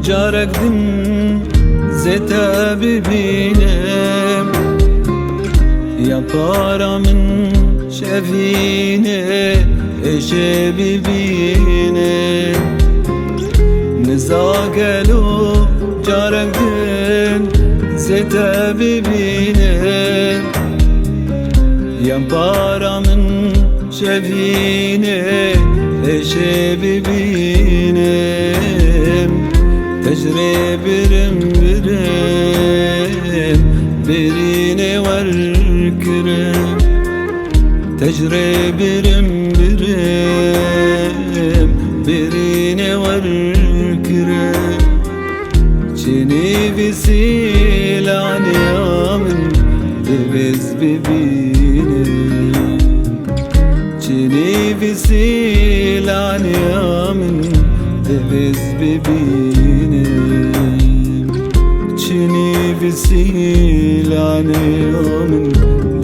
جارك دن زيتا ببينم يا بارا من شافيني ايش ببينم نزاقلو جارك دن زيتا ببينم يا بارا من شافيني ايش ببينم تجري برم برم بريني والكرم تجري برم برم بريني والكرم جيني بسيل عن يامن دبز ببينم جيني بسيل عن يامن دبز ببينم جيني بسيل عن يامن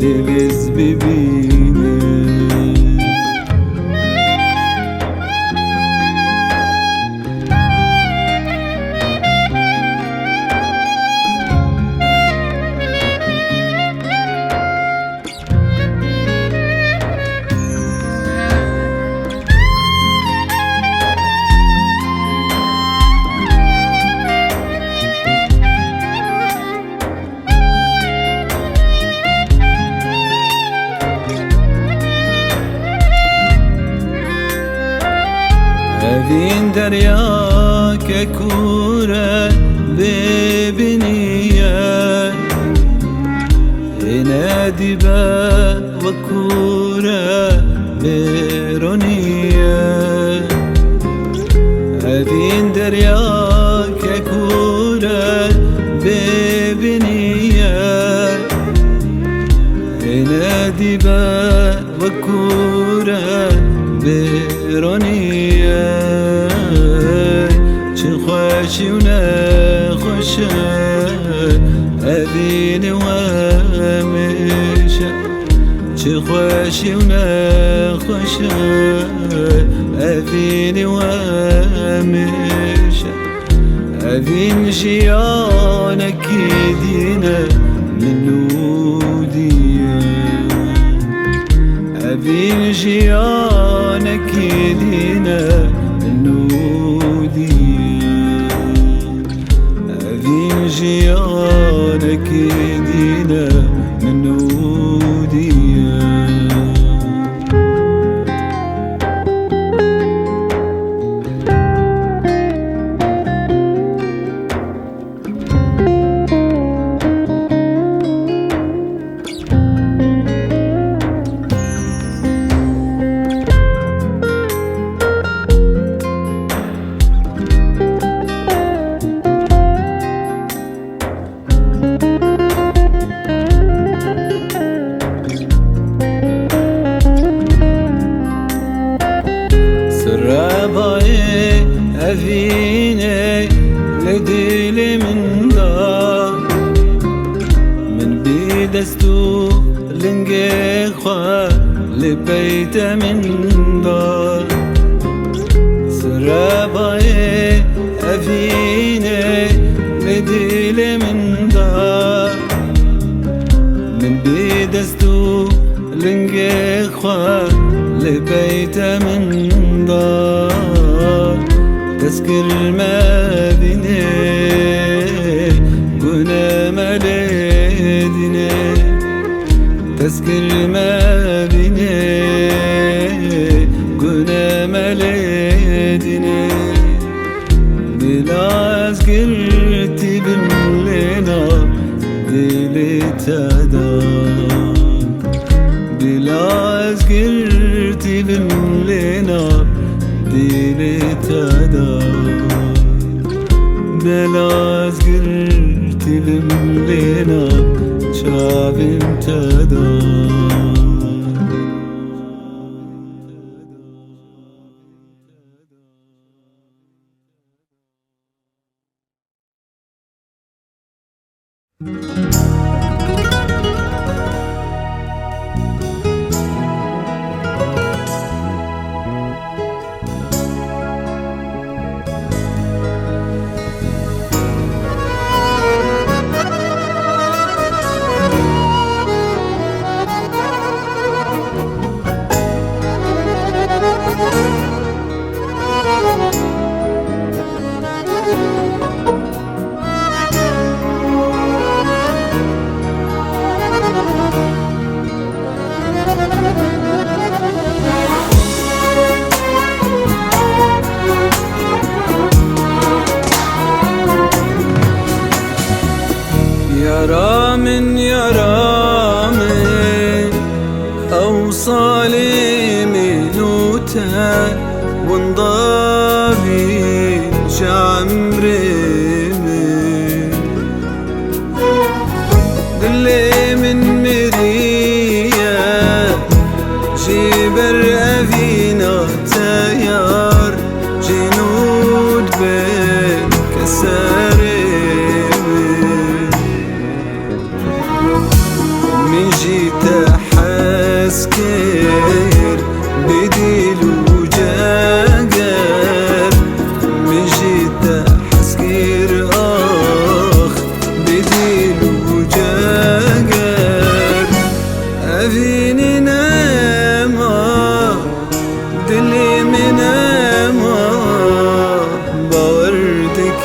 دبز ببينم هذين درياك كورة ببنية ينادي با وكورة برونية هذين درياك كورة ببنية ينادي با وكورة برونية خوشي ونخوشة أذيني ومشى خوشي ونخوشة أذيني ومشى أذين جيانك يدينا من نودية أذين جيانك يدينا من نودية جيانك يدينا من نودية أذيني لديلي من دار من بيدستو لنجي خوا لبيت من دار سراباي أذيني لديلي من دار من بيدستو لنجي خوا لبيت من دار تذكر ما بيني قنا مليدني تذكر ما بيني قنا مليدني بلا أذكرتي باللينا ديلي تدار بلا أذكرتي باللينا ديلي تدار بلا أذكرتي باللينا شافن تدار وصالي منوته وانضابي شعمري دلي من مريا جبر أفينا تيار جنود بين كساري من جيت حسكر بديل وجاقر من جيت حسكر بديل وجاقر أفيني ناما دلي من أما باوردك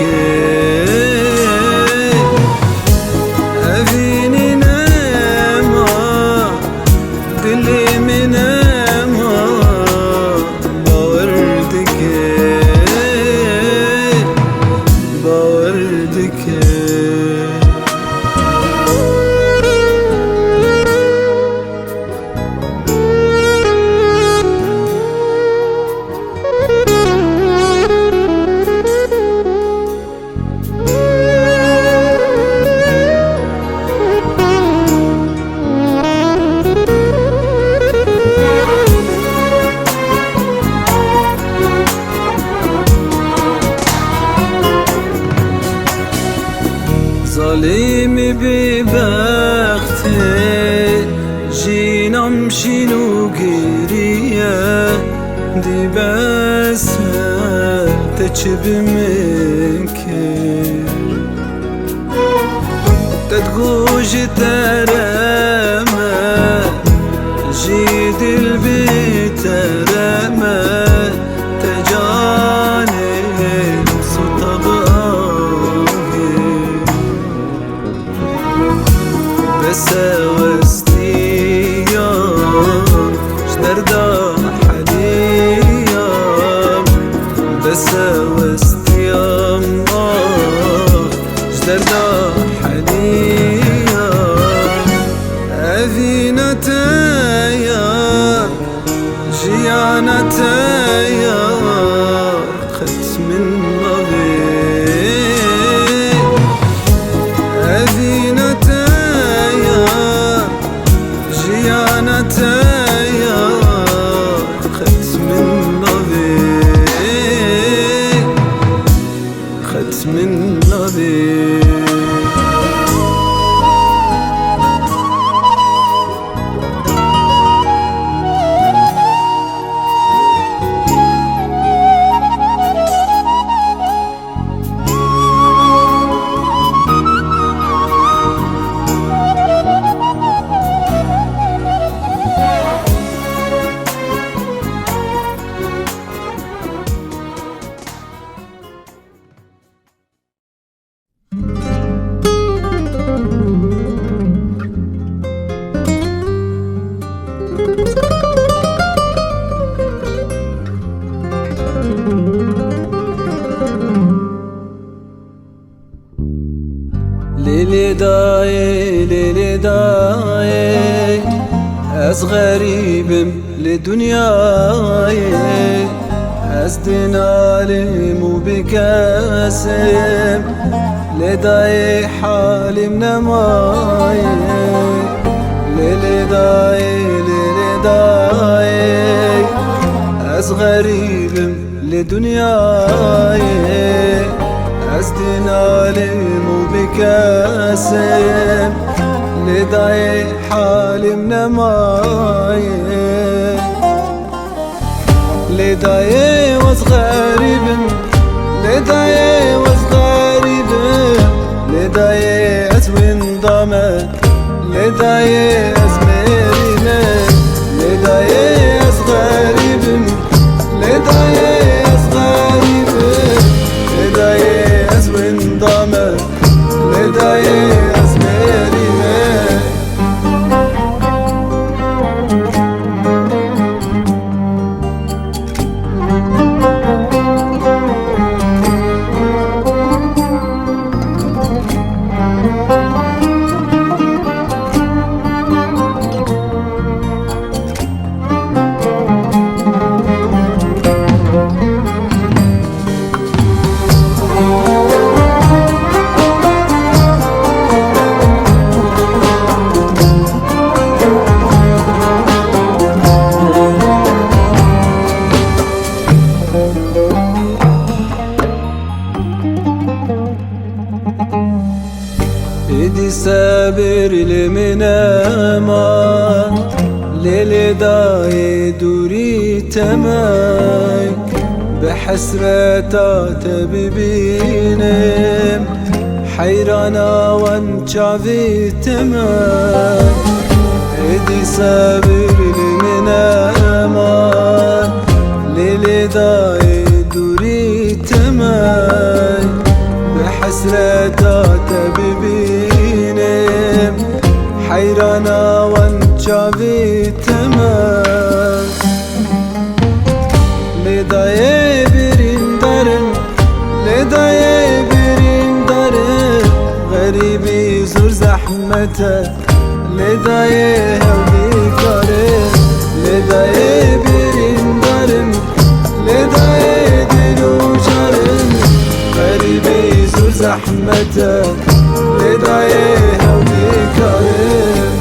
أفيني ناما دلي من أما باوردك باوردك ظالم ببختي جينا مشينو قرية دي بس تجب منكر تتقوج ترمى جيد البيت ترمى تجانب صوت بس واستيام شدردا حليام بس واستيام شدردا حليام أذينا تايا جيانا تايا ختم النظير أذينا جيانا تايا ختم النظير ختم النظير ليلي داي از غريبم لدنياي از دنالي مو بكاسم لداي حالي منماي ليلي داي از غريبم لدنياي از دنالي مو بكاسم لداي حالي منماي لداي وز غريبم لداي وز غريبم لداي از وندامت لداي از مريمت لداي از غريبم لداي از غريبم لداي از وندامت لداي از مريمت لدای دوری تمای به حسرتات ببینم حیرانا وان چاوی تمای ادی صبر من امان لدای دوری تمای به حسرتات ببینم حیرانا وان چاوی تمام لدای برین دارم لدای برین دارم غریبی زور زحمته لدای همی کارم لدای برین دارم لدای دلو جارم غریبی زور زحمته لدای همی کارم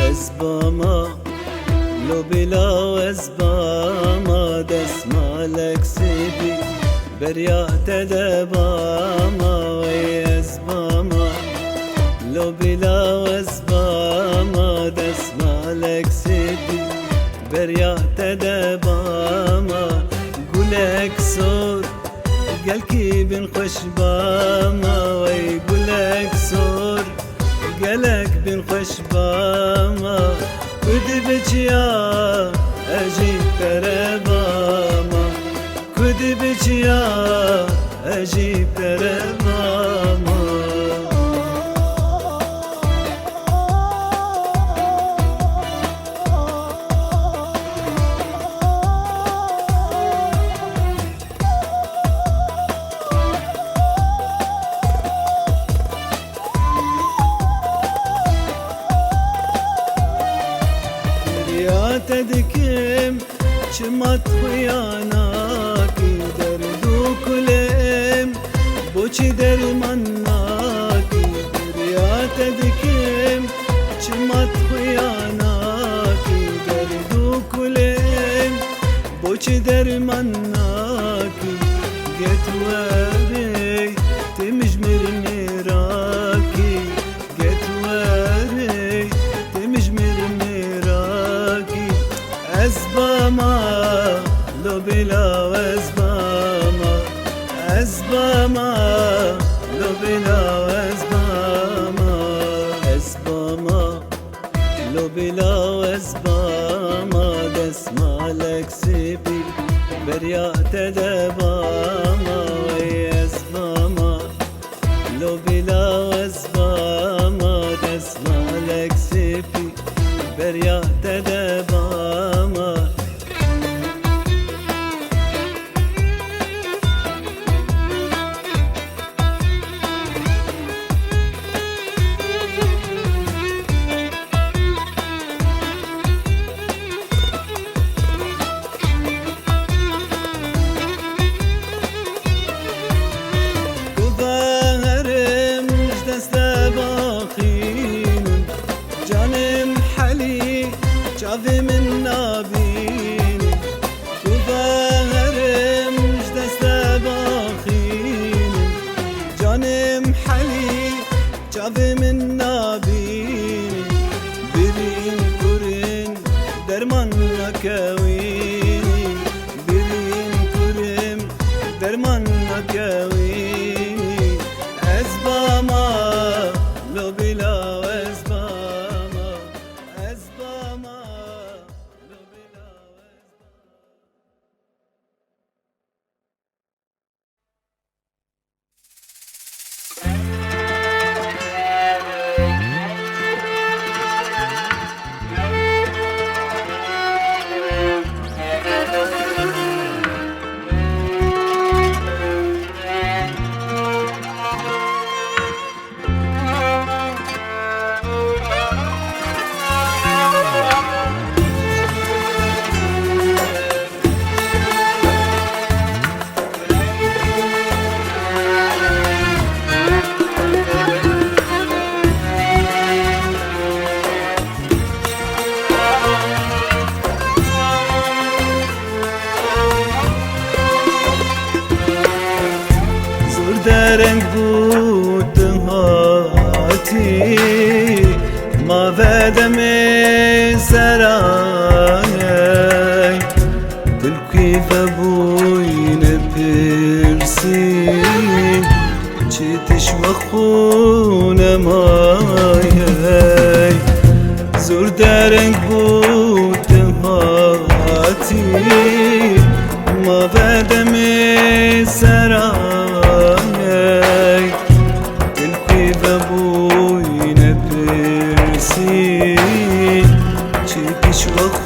اسباما لو بلا اسباما دسمالك سيدي بريات دباما وي اسباما لو بلا اسباما دسمالك سيدي بريات دباما قولك صوت قالكي بن خشباما وي قولك صوت قالك بن خشباما كدبك يا اجيب ترباما كدبك يا اجيب ترباما تدكم شمت خياناكي دردو كلم بوچي درماناكي يا تدكم شمت خياناكي دردو كلم بوچي درماناكي جت وري تمجمر ميراكي جت وري تمجمر ميراكي اسباما لو بلا اسباما اسباما لو بلا اسباما اسباما لو بلا اسباما دسمالك سيبي بريات دباما وي اسباما لو بلا اسباما دسمالك سيبي بريات دباما شافي من نابيني وظاهرم دست باخيني جانم حلي شافي من nabini Birin kurin derman nakavini Birin kurim derman nakavini Ezbama lo bila ezbama Ezbama lo bila درنگ بود هاتی ما ودم سرای دل کیف بوین پرسی چیتش و خون مای زور درنگ بود هاتی ما ودم سرای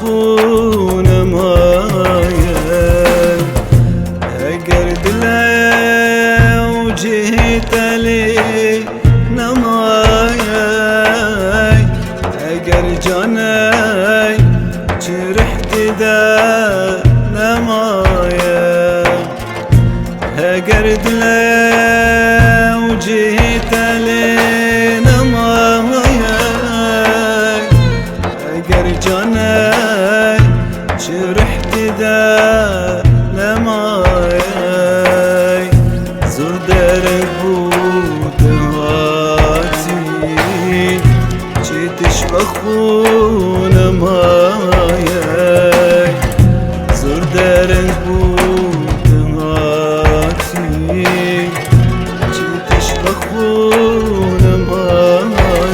خون مايا اگر دلي وجهت لي نمايا اگر جاني جرحت دا نمايا اگر دلي وجهت لي نمايا اگر جاني جرحت دا نماي زور درك بود هاتي جيتش بخون ماي زور درك بود هاتي جيتش بخون ماي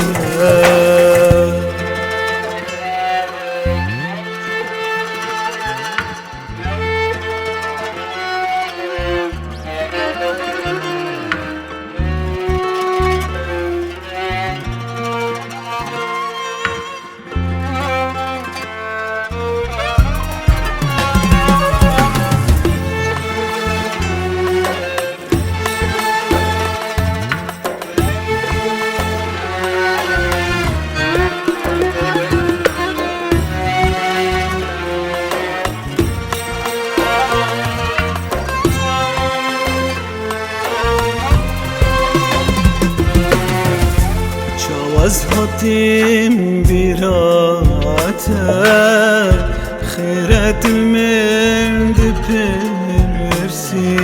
از هاتیم بیراتر خیرت المرد پرسی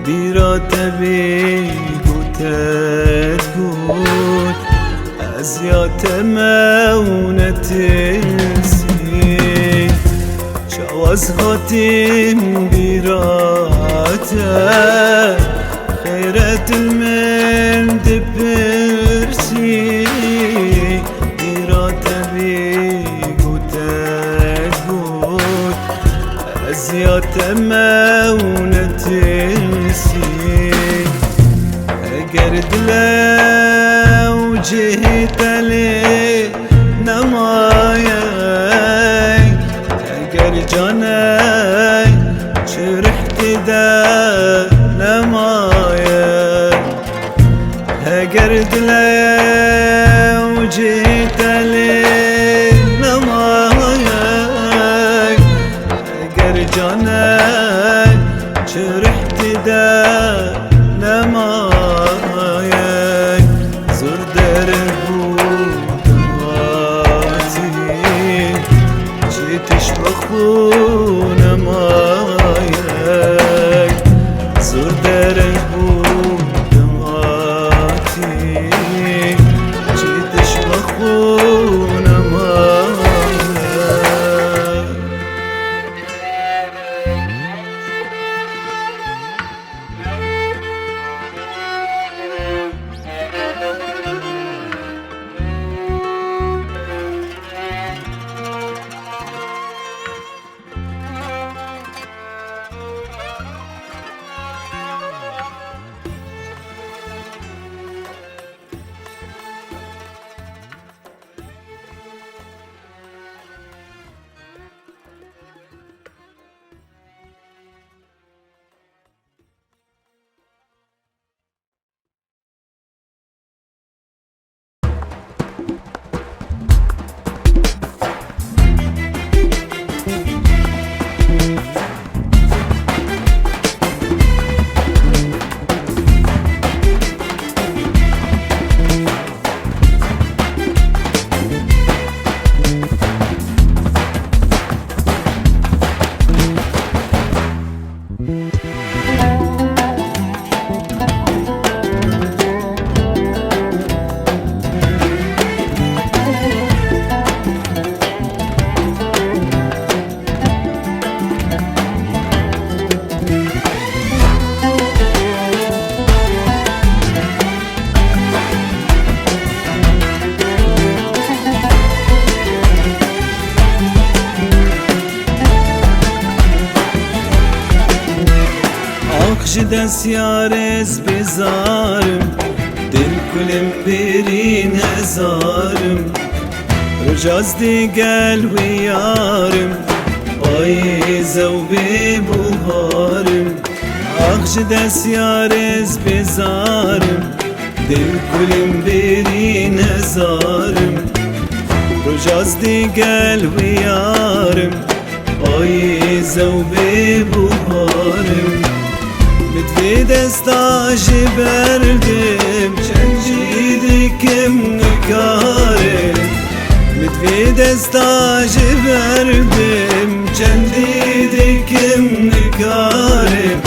بیرات بیگوتت گود از یات مونت سی جواز هاتیم بیراتر خیرت المرد پرسی بیرات بیگوتت گود از یات مونت سی اگر دل وجهت لی نمايا اگر جاني جرحت دا نمايا اگر دلي وجهت لي نمايا اگر جاني جرحت دا نمايا زور درك بود هاتي جيتش بخون مايا زور درك بود هاتي ji desyarez bezarim dil kulim birîn hezarim Rojaz digel wê yarim Ayê zewbê buharim ji desyarez bezarim dil kulim birîn hezarim Rojaz digel wê yarim Ayê zewbê buharim Li divê desta jî berdim çencî dikim nikarim Li divê desta jî berdim çendî dikim nikarim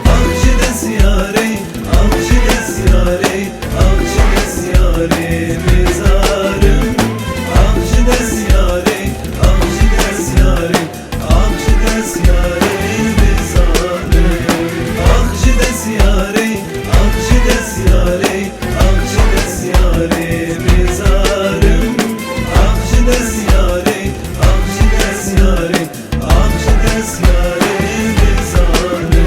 Ah ji desyarê, ah ji desyarê, ah ji desyarê bezarim Ah ji desyarê, ah ji desyarê, ah ji desyarê bezarim Ah ji desyarê, ah ji desyarê, ah ji desyarê bezarim Ah ji desyarê, ah ji desyarê, ah ji desyarê bezarim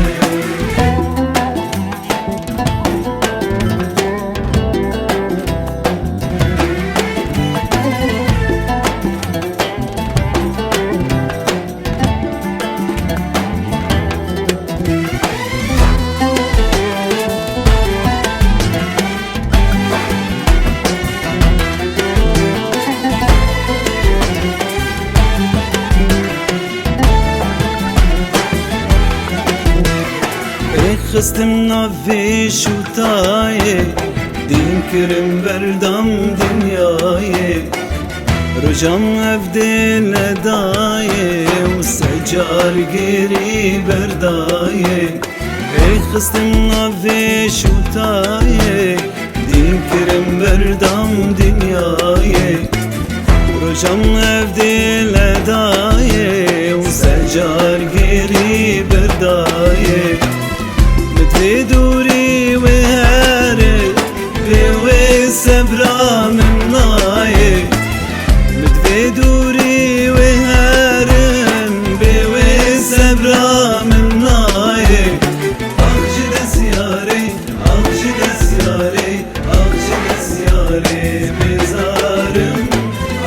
Xistim navê şûtayê Dîn kirim berdam dinyayê Rojam ev dê ledayê û secar gerî berdayê Xistim navê şûtayê Dîn kirim berdam dinyayê Rojam ev dê ledayê û secar gerî berdayê Li dûrî wê here vê wê sebra min nayê Li divê dûrî wê herim vê wê sebra min nayê Ah ji desyarê, ah ji desyarê, ah ji desyarê bezarim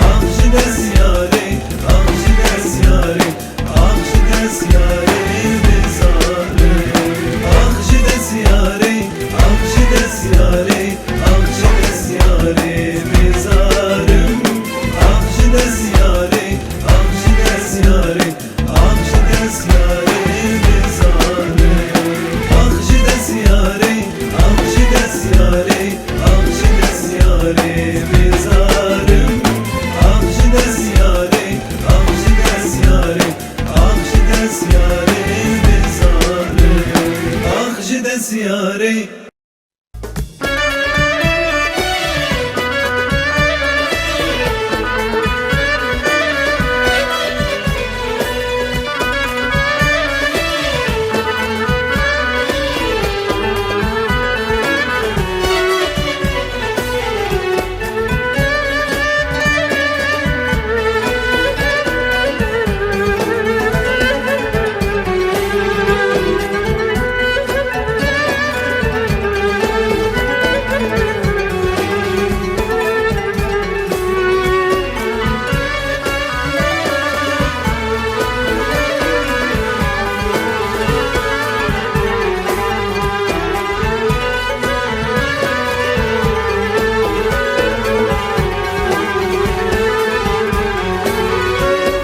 Ah ji desyarê, ah ji desyarê, ah ji desyarê bezarim Ah ji desyarê, ah ji desyarê, ah ji desyarê bezarim Ah ji desyarê, ah ji desyarê, ah ji desyarê bezarim Ah ji desyarê, ah ji desyarê, ah ji desyarê bezarim Ah ji desyarê, ah ji desyarê, ah ji desyarê bezarim Ah ji desyarê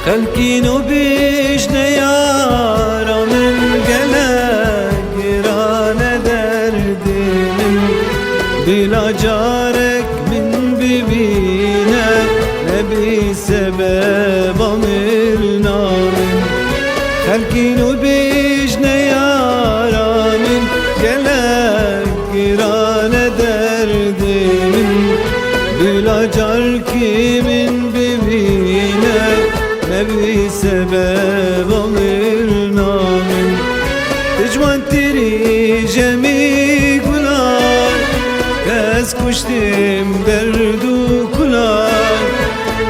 خلقین و بیشنه یارا من گلک گرانه دردیم بلا جارک من ببینه نبی سبب امر نامن خلقین و بیشنه یارا من گلک گرانه دردیم بلا جارکی من ببینه نبی سبب امر نامن تجوان تری جمی گلار کس کشتیم درد و کلار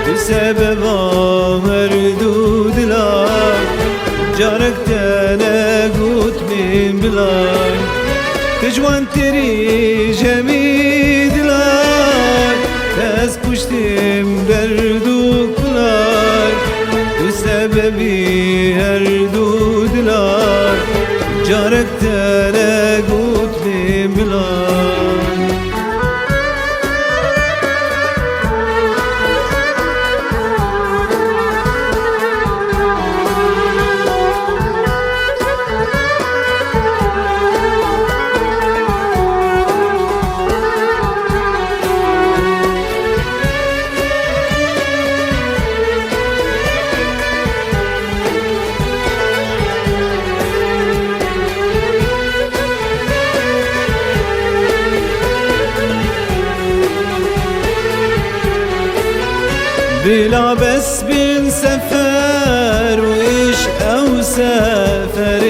به سبب امر دو دلار جارک تنه گوت بین بلار بلا بس بين سفر وإيش أو سفر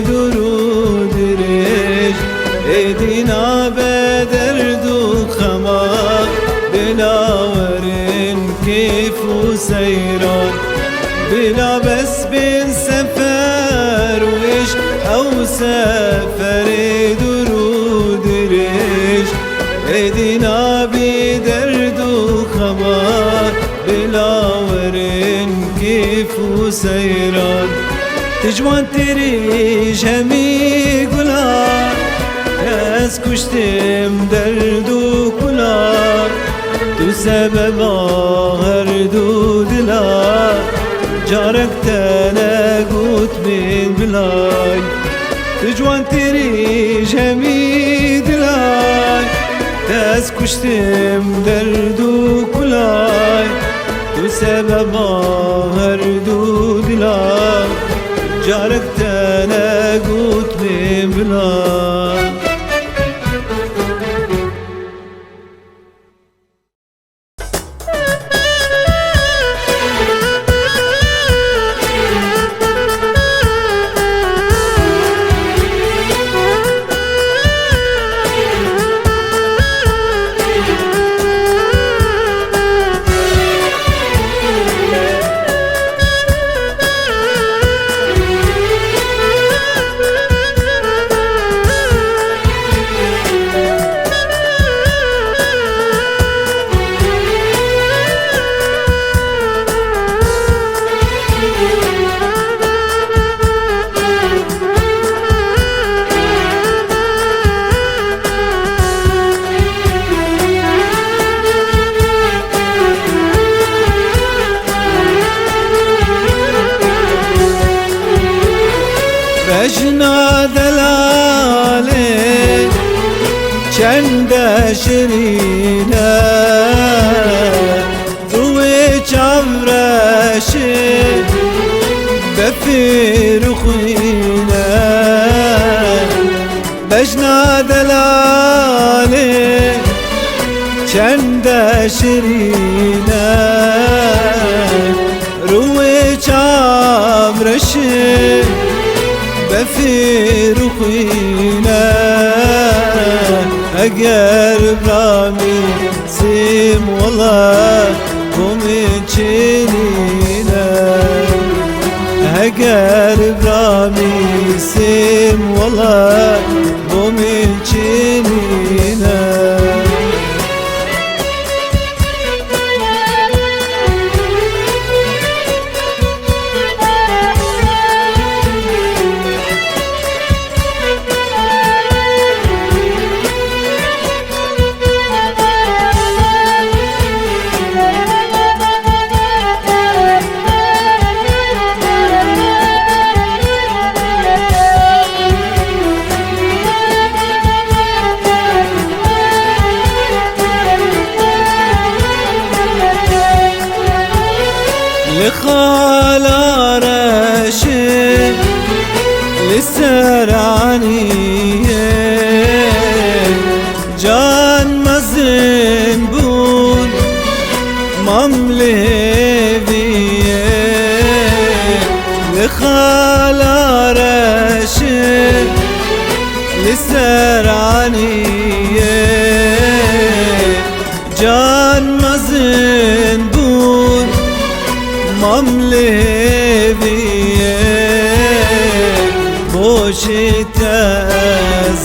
درود ريش إيدينا بدرد وخمار بلا ورن كيف وسيران بلا بس بين سفر وإيش أو سفر درود ريش إيدينا بدرد وخمار بلا ورن كيف وسيران تجوان تريش همي قلار ياس كشتم دردو كلار تو سبب هردو دلار جارك تلاقوت بين بلاي تجوان تريش همي دلاي ياس كشتم دردو كلاي تو سبب هردو دلار جارك تلاقوت بين بلاي بجنا دلالي چند شرينه روي چاورشي بفير خوينه بجنا دلالي چند شرينه روي چاورشي بفير خوينا اگر برامي سيم والله قومي تشينينا اگر برامي سيم والله قومي تشينينا لخالا رشي لسرانية جان مزين بون ممليبية لخالا رشي لسرانية جان مزين بون ممليبية بوشتا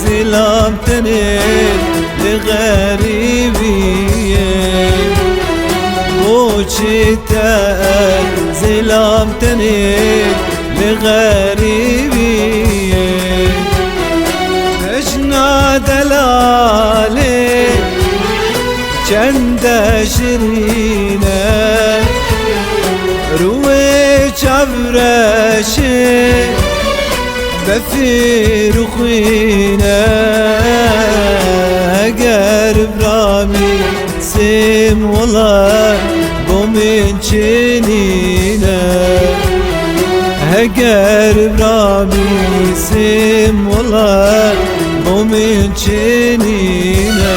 زلام تنين لغريبية بوشتا زلام تنين لغريبية اجنا دلالي چند شرينه روي چاورشي بفير خوينا اگر برامي سيم والله قومين چينينا اگر برامي سيم والله قومين چينينا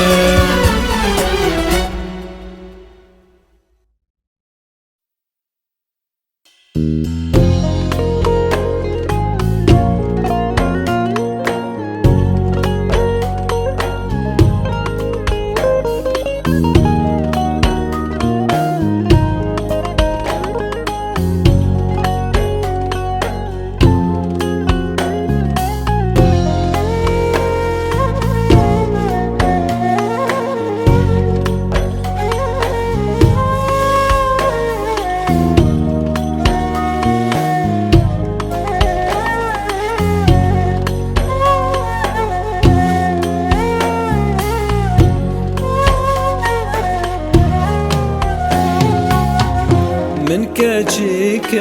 من كاتشيكك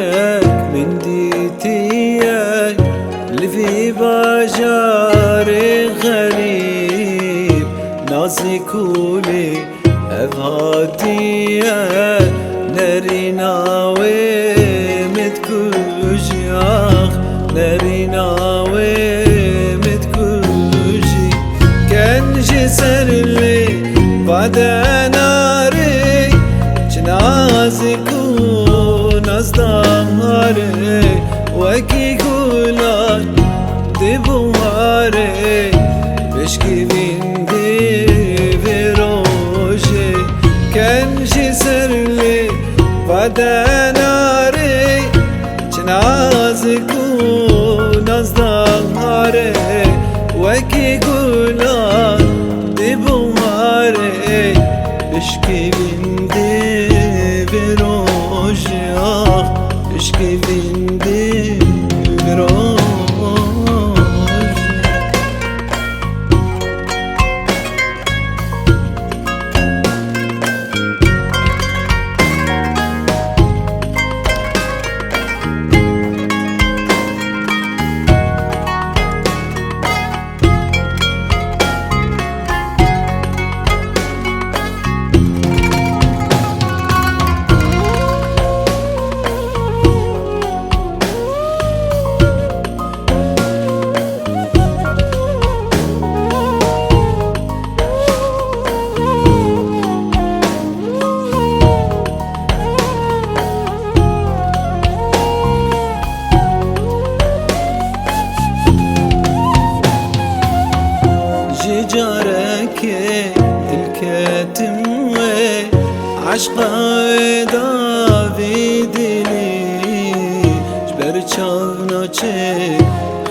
من ديتيك اللي في باجاري غريب نازي كولي أفهاتية ناريناوي متكوشي آخ ناريناوي متكوشي كان جسر اللي بعد ناري جنازي كون أصداري وكي كولان دبواري بشكي بندي بروجي كان جسر لي بعد ناري جنازي كون أصداري وكي كولان دبواري بشكي بندي بروجي بشكي بندي بروجي جارك الكاتم عشقا دافيدي لي جبر چاونا چه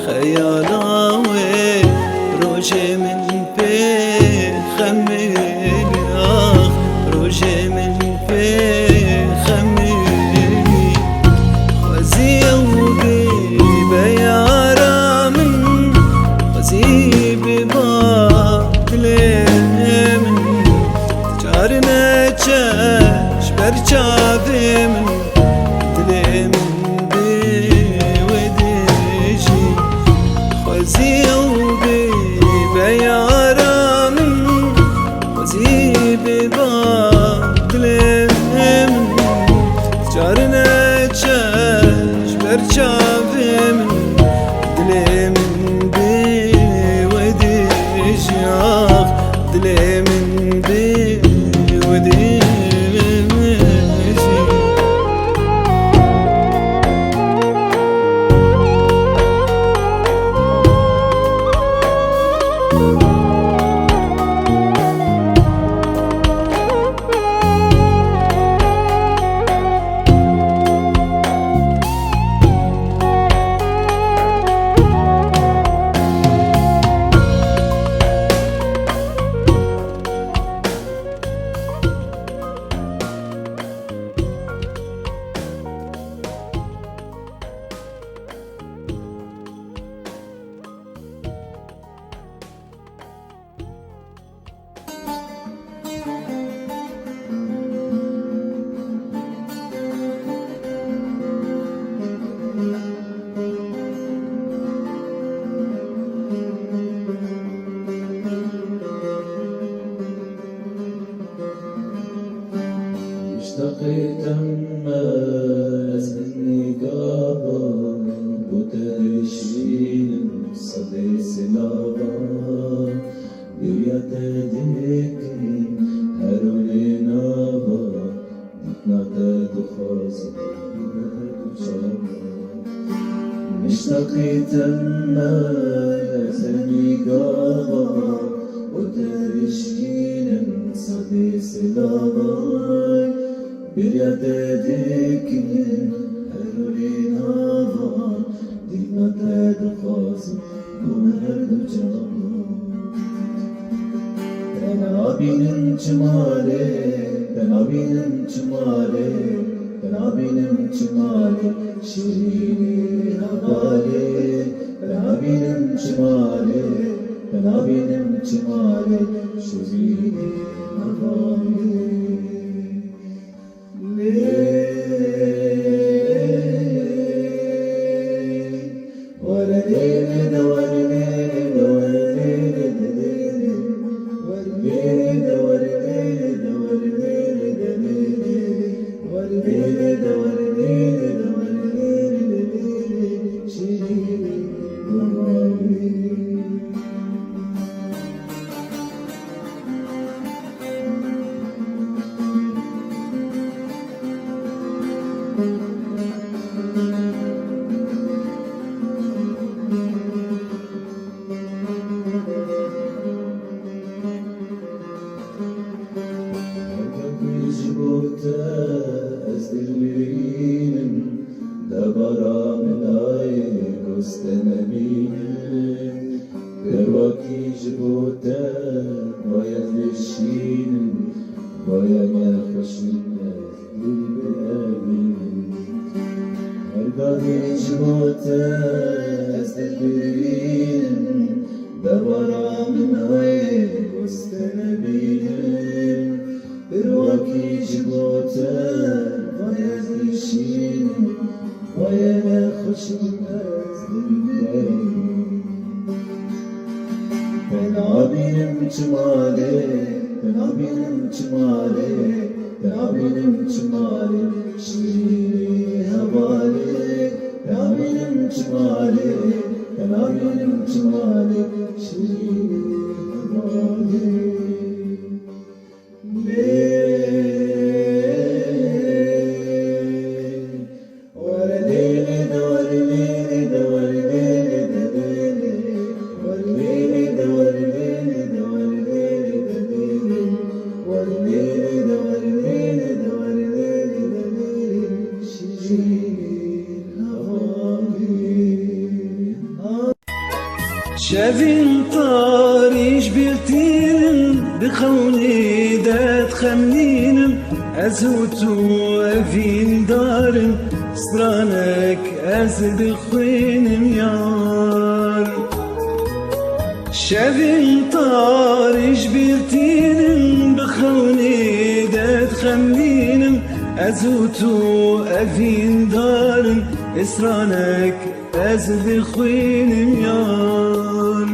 خيالاوي روجي من بي خميلي آخ روجي من بي خميلي خوزي وبي بيارا من خوزي ببا برچاوی من دلی من بی ودیجی خوزی و بی بیارا من خوزی بی با دلی من جارنا چش برچاوی من دلی من بی ودیجی دلی من بی ودیجی اشتقيت الناس مني قابا وترشين صدي سلابا بيات ديكي هرولي نابا ديكنا تدخوزي اشتقيت الناس مني قابا وترشين صدي سلابا بيات ديكي هرولي نابا ديكنا تدخوزي Ben abinin çımale, ben abinin çımale, ben abinin çımale, şirin havale, ben abinin çımale, ben abinin çımale, şirin havale. جبوتا أزدلين دبرا من عيك واستنبين برواكي جبوتا ويا الشين ويا ما خشنا بالبابين هرقاني جبوتا أزدلين دبرا من عيك واستنبين برواكي جبوتا ويا الشين ويا ما خشنا بالبابين Ben abinim çımale, ben abinim çımale, ben abinim çımale, şiiri havale. Ben abinim çımale, ben abinim çımale, şiiri havale. شافين طاريش بيرتين بخوني دات خمنين أزوتو أفين دارن سرانك أزد خوين ميار شافين طاريش بيرتين بخوني دات خمنين أزوتو أفين دارن سرانك أزد خوين ميار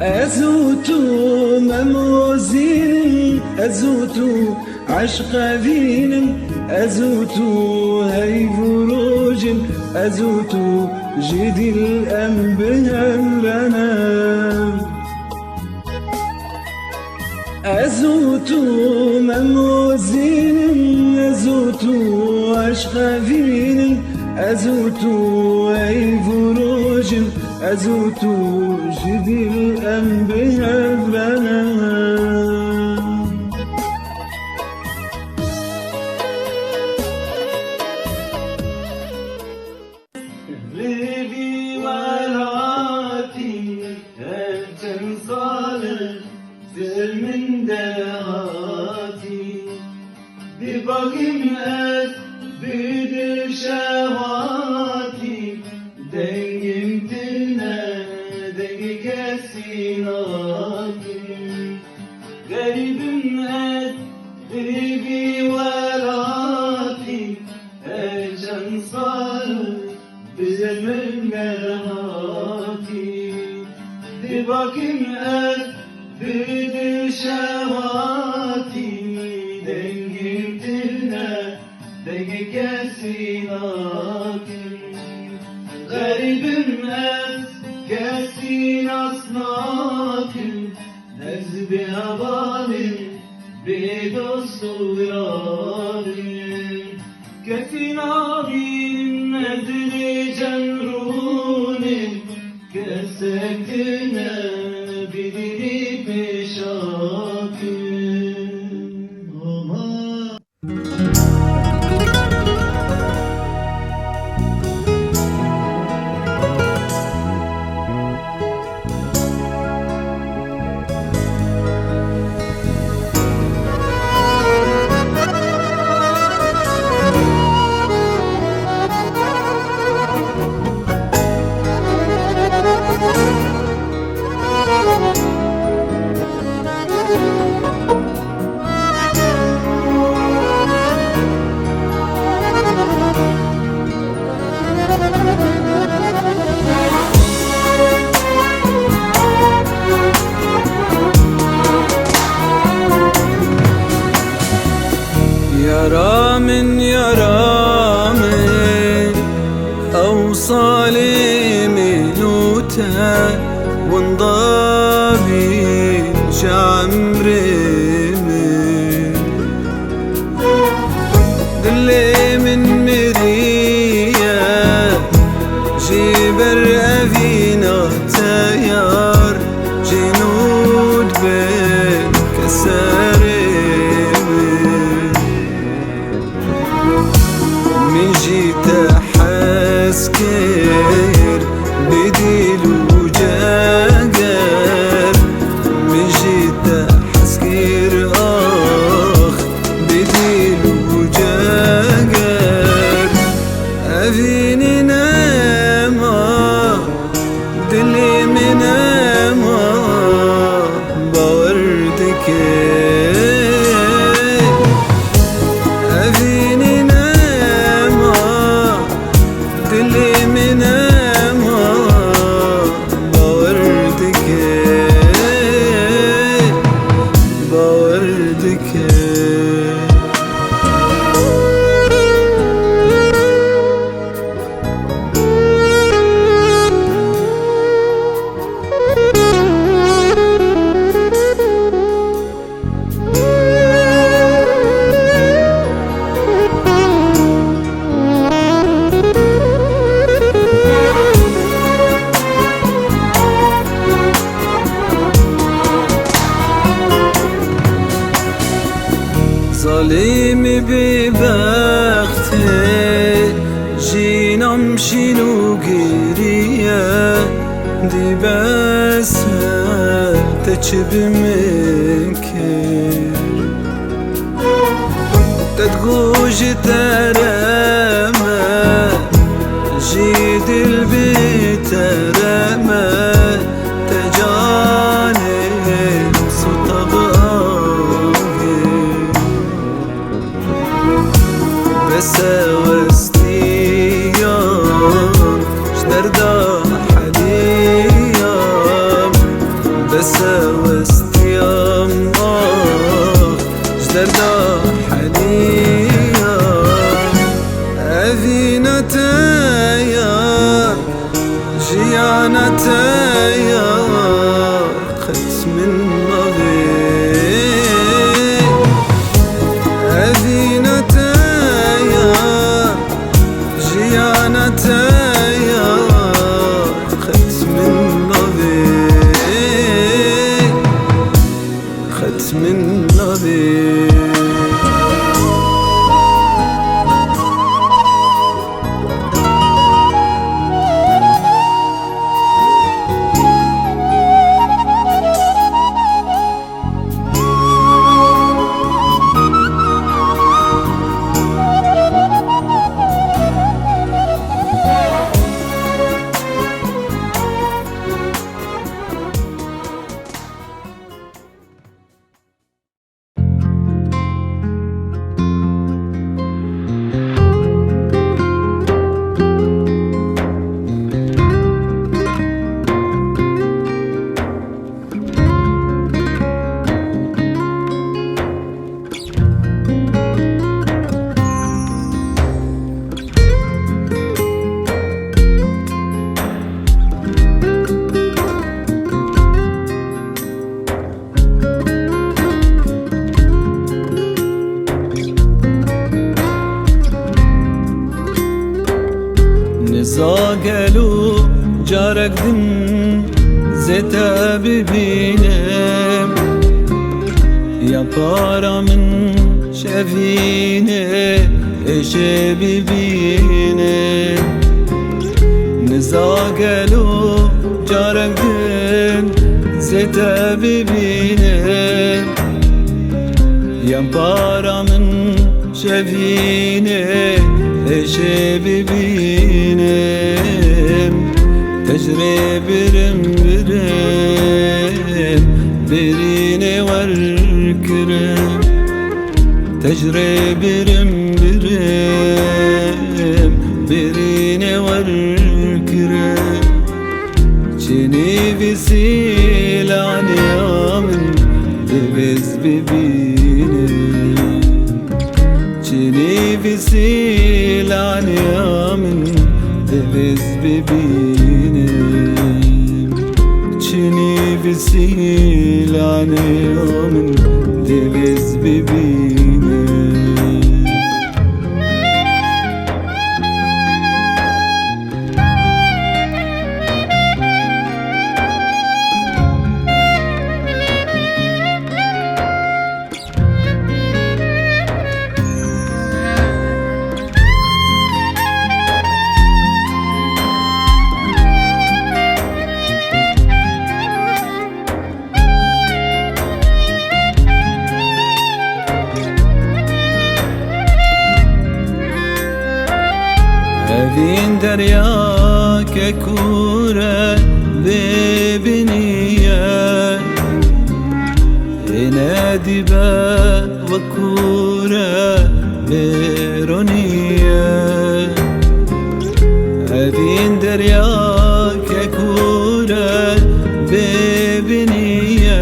أزوتو مموزين أزوتو عشق فين أزوتو هاي فروج أزوتو جدي الأنبياء لنا أزوتو مموزين أزوتو عشق فين أزوتو أي فروج أزوتو جدي الأنبياء لنا ليلي ولاتي أنت صالح زل من دهاتي بباقي مئات بدر شهواتي دنجمتنا دقيق سيناتي غريب مئات قريبي ولاتي أجن صالح بزل من دهاتي بباقي مئات بدر شهواتي دنجمتنا دقيق سيناتي غريب الناس كاسين أصناكم نزب هبالي بيد الصغيرين كاسين عظيم نزل جمرون كسكتنا بدني بشاكل يا رامن أوصالي منوتها وانضابي شعمري دلي من مريا جبر أفينا تيار جنود بين كساري می ببخته جینم شینو گریه دی بس تچ بمنكر تتغوج ترمى جيد البيت رمى تجانب سطباغي بس وستيام شدردا حليام بس وستيام شدردا حليام أذينتايا جيانتايا ختم النظير أذينتايا جيانتايا ختم النظير ختم النظير زاگلو جارك دم زيتا ببينم يا بارا من شافينه ايش ببينم نزاگلو جارك دم زيتا ببينم يا بارا من شافينه ايش ببينم تجري برم برم بريني والكرم تجري برم برم بريني والكرم جني بسيل عن يوم تبز ببينم جني بسيل عن يوم تبز ببينم جني بسيل عن يوم تبز ببينم هذين درياك كورة ببنية ينادي با وكورة برونية هذين درياك كورة ببنية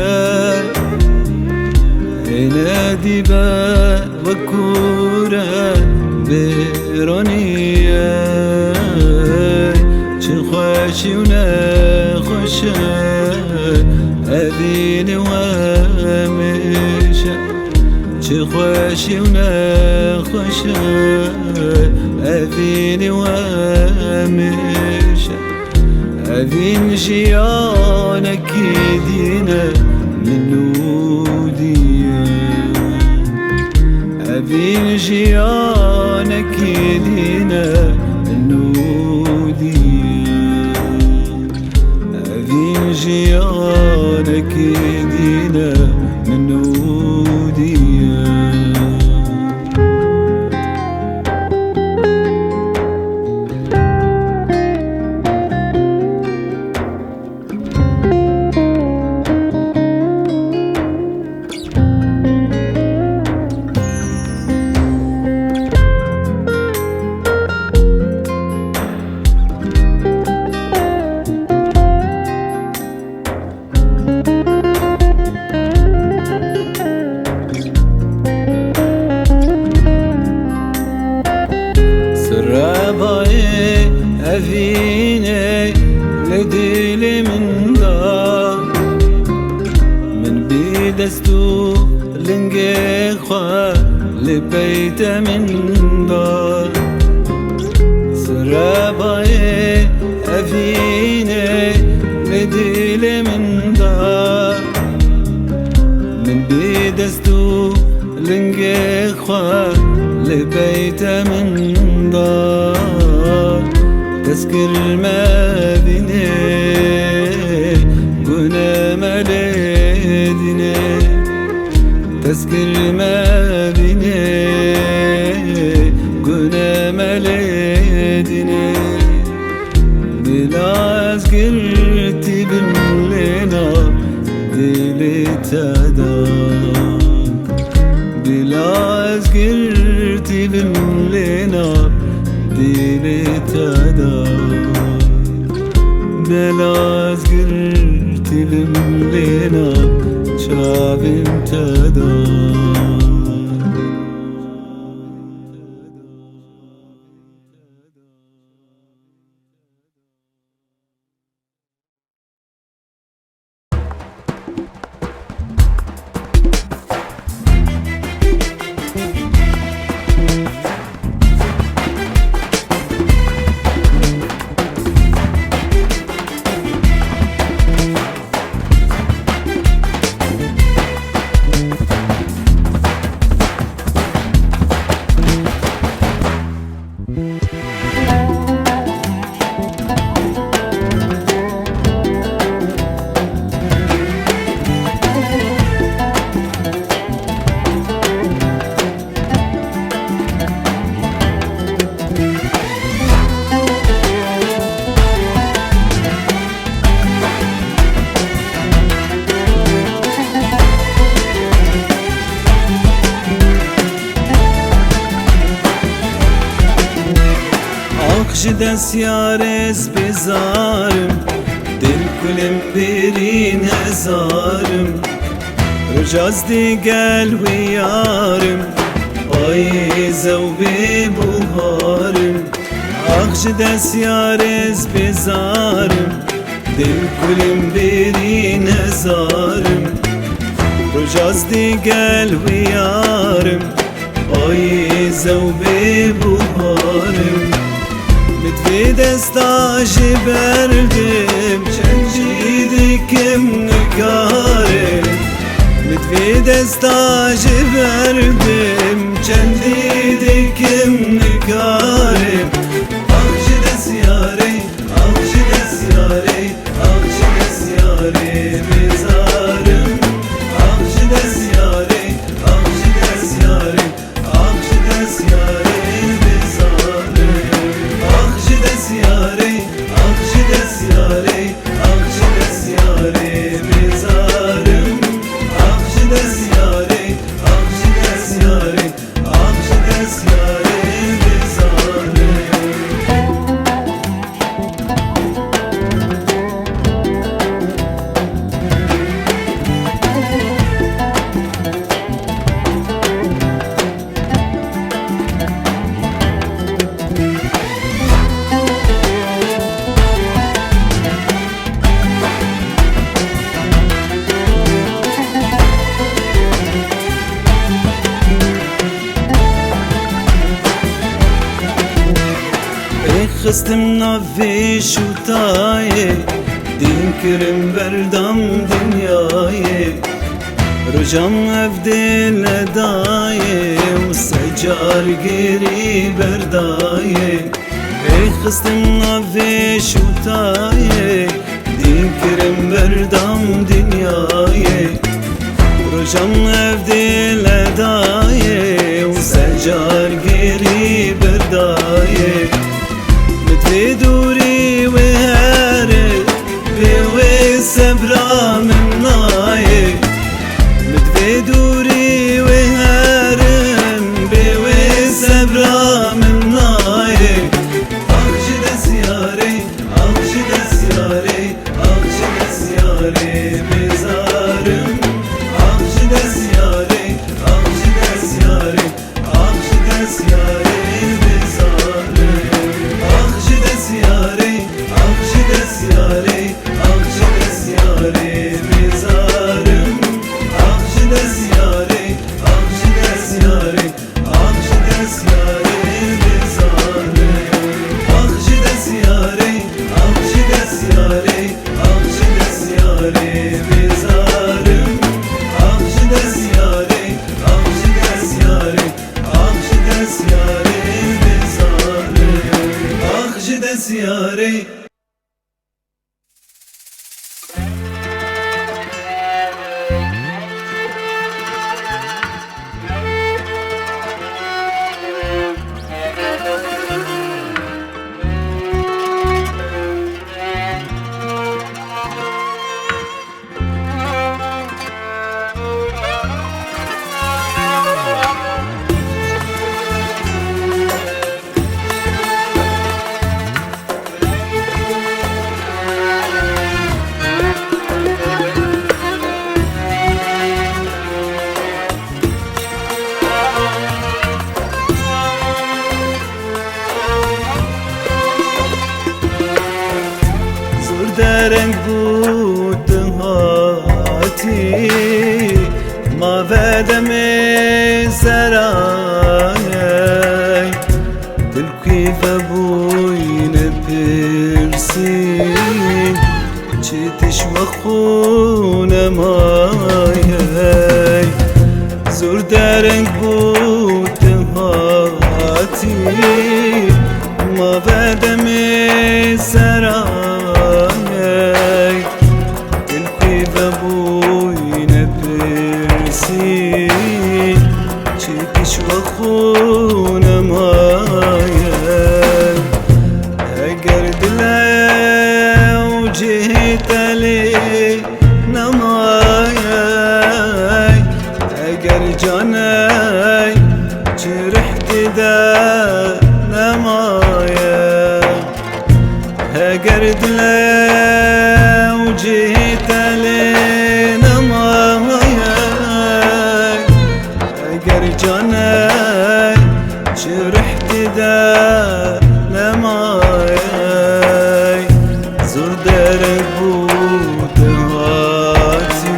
ينادي با وكورة برونية خوشي ونخوشة أذيني وامشة خوشي ونخوشة أذيني وامشة أذين جيانك يدينا من نودية أذين جيانك يدينا النودية أذين جيانك يدينا النودية سراباي أفيني لديلي من دار من بيدستو لنجي خوا لبيت من دار سراباي أفيني لديلي من دار من بيدستو لنجي خوا لبيت من دار تذكر المدينة قنا مليدنا تذكر المدينة قنا مليدنا بلا أذكرتي بملينا ديلي تدار بلا أذكرتي بملينا ديلي تدار بلا أذكرتي بملينا شاب تدار دس يارس بزارم دل كلم برين هزارم رجاز دي قال ويارم اي زوبي بوهارم دس يارس بزارم دل كلم برين هزارم رجاز دي قال ويارم اي زوبي بوهارم في دستاجي بردم جنجيدكم نكارم في دستاجي بردم جنجيدكم نكارم أغجد سياري أغجد سياري أغجد سياري بزارم أغجد سياري أغجد سياري أغجد سياري بزارم أغجد سياري أغجد سياري أغجد سياري بزارم أغجد سياري أغجد سياري أغجد سياري بزارم خستم نافي شوتاي دين كرم بردم دنياي رجام افدل نداي سجار گیری بردایه ای خستم نوی شوتایه دین کرم بردم دنیایه روشم اف دل دایه و سجار گیری بردایه متوی دوری و هره به صبرا من نایه متوی دوری و هرم به صبرا من نایه آخش دسیاره آخش دسیاره آخش دسیاره بزارم آخش دسیاره آخش دسیاره آخش دسیاره بزارم آخش دسیاره آخش دسیاره آخش دسیاره بزارم آخش دسیاره آخش دسیاره آخش دسیاره بزارم آخش دسیاره آخش دسیاره آخش دسیاره بزارم آخش دسیاره آخش دسیاره آخش دسیاره بزارم آخش دسیاره درنگ بود هاتی ما ودم سرای دل کیف بوین پرسی چیتش و خون مای زور درنگ بود هاتی ما ودم سرای چکش و خون مایه اگر دل و جهت لی نمایه اگر جانه جرحت ده نمایه اگر دل و جهت لی جاني جرحت دا نماي زور درك بود هاتي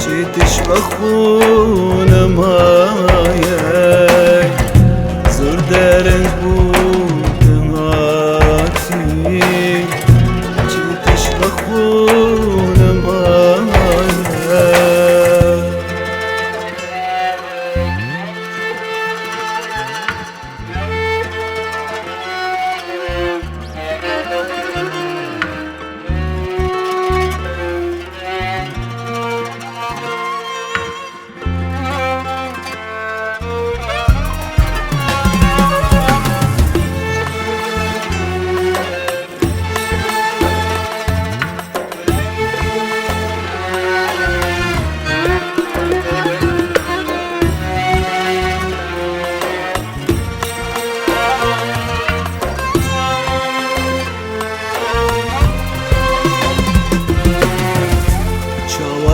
جيتش بخون ماي زور درك بود هاتي جيتش بخون ماي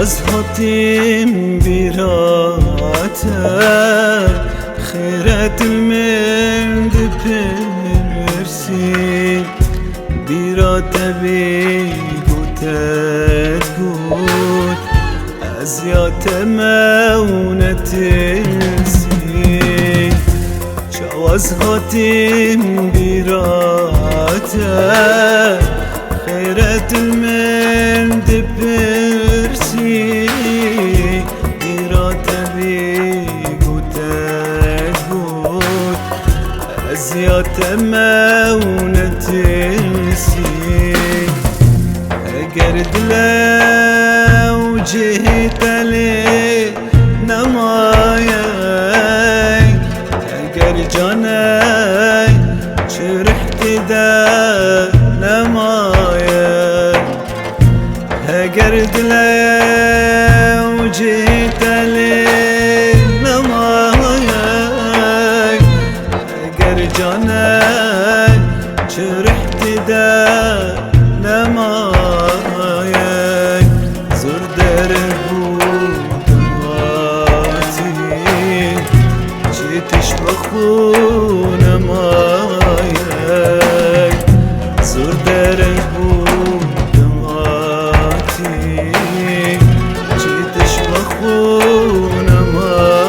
از هاتیم بیراتر خیرت المرد پرسی بیرات بیگوتت گود از یات مونت سی جواز هاتیم بیراتر خیرت المرد پرسی بیرات بیگوتت أزيات مونتنسي قرد لو جهت لي نمايا قرد جاني شرحت دا نمايا قرد لو جهت لي نمايا قرد جاني شرحت دا نمايا زور دربو دماتي جيتش بخون مايا زور دربو دماتي جيتش بخون مايا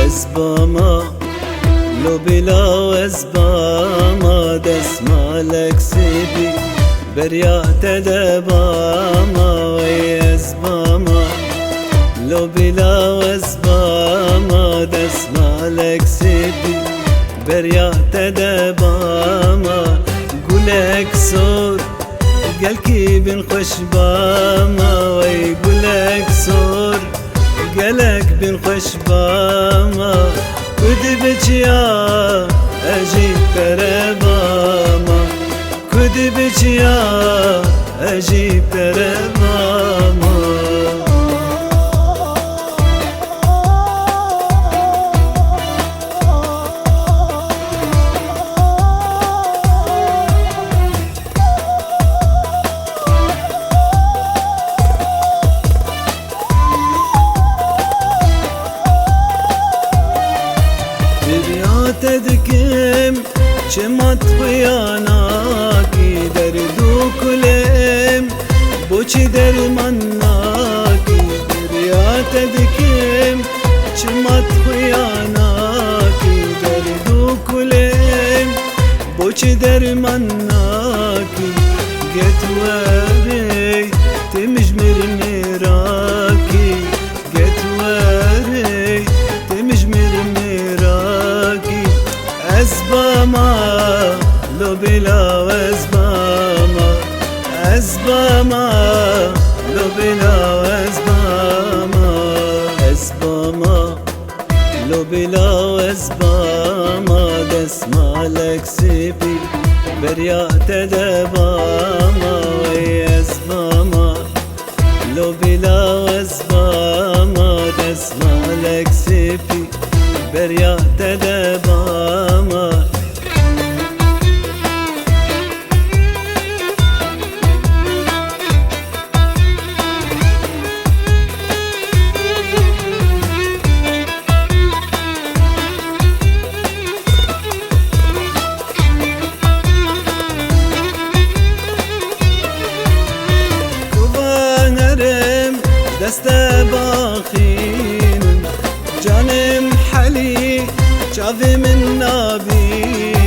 أزباما لو بلا أزباما دسما لك سيبي بريا تدباما وي أزباما لو بلا أزباما دسما لك سيبي بريا تدباما قولك صور قلكي بن خشباما وي قولك صور قالك بن خشباما كدبك يا أجيب ترباما كدبك يا أجيب ترباما تدكم شمت خياناكي دردو كلم بوچي درماناكي دريا تدكم شمت خياناكي دردو كلم بوچي درماناكي قتوري تمجمر مراكي قتوري تمجمر مراكي أزباما لو بلا أزباما أزباما لو بلا أزباما أزباما لو بلا أزباما دسما لك سيبي بريا تدباما وي أزباما لو بلا أزباما دسما لك سيبي بريا تدباما كوانرم دست باخين جانم حلي شافي من نابي